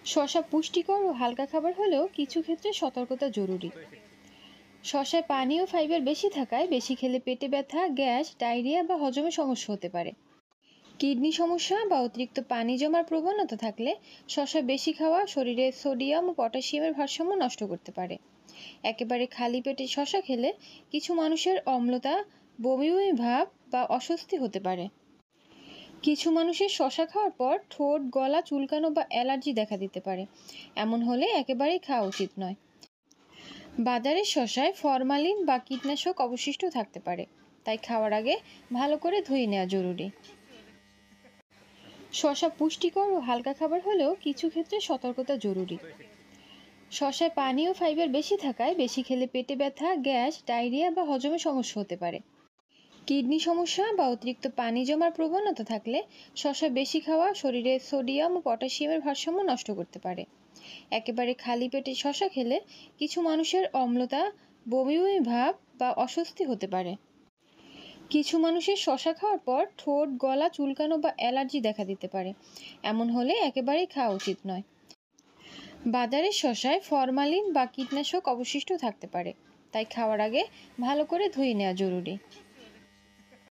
শসা পুষ্টিকর ও হালকা খাবার হলেও কিছু ক্ষেত্রে সতর্কতা জরুরি। শসায় পানি ও ফাইবার বেশি থাকায় বেশি খেলে পেটে ব্যথা, গ্যাস, ডায়রিয়া বা হজমে সমস্যা হতে পারে। কিডনি সমস্যা বা অতিরিক্ত পানি জমার প্রবণতা থাকলে শসা বেশি খাওয়া শরীরে সোডিয়াম ও পটাশিয়ামের ভারসাম্য নষ্ট করতে পারে। একেবারে খালি পেটে শসা খেলে কিছু মানুষের অম্লতা, বমি বমি ভাব বা অস্বস্তি হতে পারে। কিছু মানুষের শসা খাওয়ার পর ঠোঁট, গলা চুলকানো বা অ্যালার্জি দেখা দিতে পারে। এমন হলে একেবারেই খাওয়া উচিত নয়। বাজারের শসায় ফরমালিন বা কীটনাশক অবশিষ্ট থাকতে পারে, তাই খাওয়ার আগে ভালো করে ধুয়ে নেওয়া জরুরি। শসা পুষ্টিকর ও হালকা খাবার হলেও কিছু ক্ষেত্রে সতর্কতা জরুরি। শসায় পানি ও ফাইবার বেশি থাকায় বেশি খেলে পেটে ব্যথা, গ্যাস, ডায়রিয়া বা হজমে সমস্যা হতে পারে। কিডনি সমস্যা বা অতিরিক্ত পানি জমার প্রবণতা থাকলে শসা বেশি খাওয়া শরীরে সোডিয়াম ও পটাশিয়ামের ভারসাম্য নষ্ট করতে পারে। একেবারে খালি পেটে শসা খেলে কিছু মানুষের অম্লতা, বমি বমি ভাব বা অস্বস্তি হতে পারে। কিছু মানুষের শসা খাওয়ার পর ঠোঁট, গলা চুলকানো বা অ্যালার্জি দেখা দিতে পারে। এমন হলে একেবারেই খাওয়া উচিত নয়। বাজারের শসায় ফরমালিন বা কীটনাশক অবশিষ্ট থাকতে পারে, তাই খাওয়ার আগে ভালো করে ধুয়ে নেওয়া জরুরি।